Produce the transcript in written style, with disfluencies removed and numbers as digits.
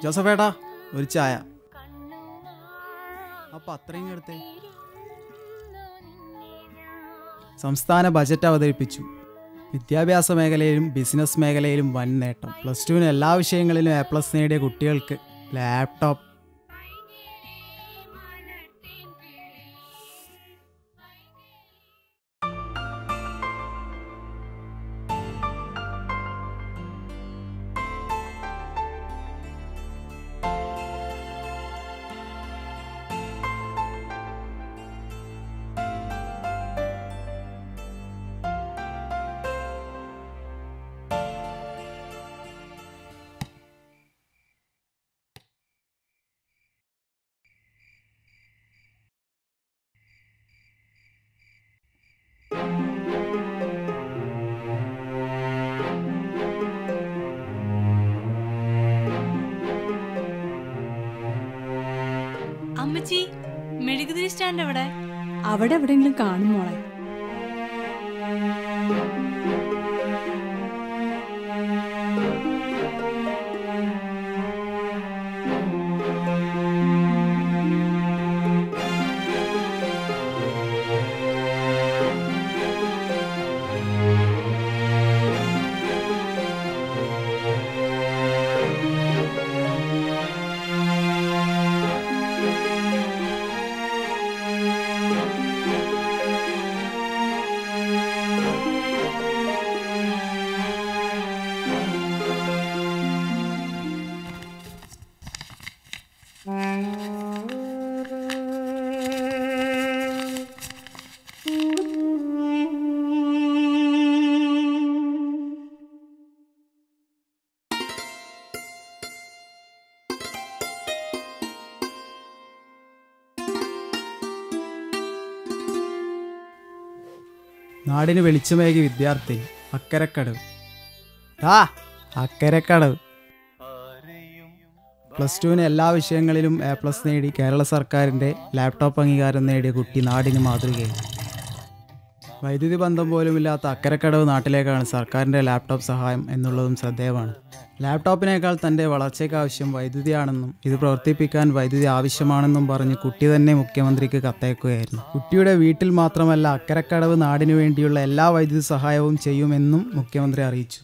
ജോസഫേട്ടാ ഒരു ചായ. അപ്പം അത്രയും എടുത്തേ. സംസ്ഥാന ബജറ്റ് അവതരിപ്പിച്ചു. വിദ്യാഭ്യാസ മേഖലയിലും ബിസിനസ് മേഖലയിലും വൻ നേട്ടം. +2 എല്ലാ വിഷയങ്ങളിലും A+ നേടിയ കുട്ടികൾക്ക് ലാപ്ടോപ്പ്. അമ്മച്ചി, മെഴുകുതിരി സ്റ്റാൻഡ് എവിടെ? അവിടെ എവിടെയെങ്കിലും കാണും മോളെ. നാടിന് വെളിച്ചമേകി വിദ്യാർത്ഥി അക്കരക്കടവ്. അക്കരക്കടവ് +2 എല്ലാ വിഷയങ്ങളിലും A+ നേടി കേരള സർക്കാരിൻ്റെ ലാപ്ടോപ്പ് അംഗീകാരം നേടിയ കുട്ടി നാടിന് മാതൃകയായി. വൈദ്യുതി ബന്ധം പോലുമില്ലാത്ത അക്കരക്കടവ് നാട്ടിലേക്കാണ് സർക്കാരിൻ്റെ ലാപ്ടോപ്പ് സഹായം എന്നുള്ളതും ശ്രദ്ധേയമാണ്. ലാപ്ടോപ്പിനേക്കാൾ തൻ്റെ വളർച്ചയ്ക്കാവശ്യം വൈദ്യുതിയാണെന്നും ഇത് പ്രവർത്തിപ്പിക്കാൻ വൈദ്യുതി ആവശ്യമാണെന്നും പറഞ്ഞ് കുട്ടി തന്നെ മുഖ്യമന്ത്രിക്ക് കത്തയക്കുകയായിരുന്നു. കുട്ടിയുടെ വീട്ടിൽ മാത്രമല്ല അക്കരക്കടവ് നാടിനു വേണ്ടിയുള്ള എല്ലാ വൈദ്യുതി സഹായവും ചെയ്യുമെന്നും മുഖ്യമന്ത്രി അറിയിച്ചു.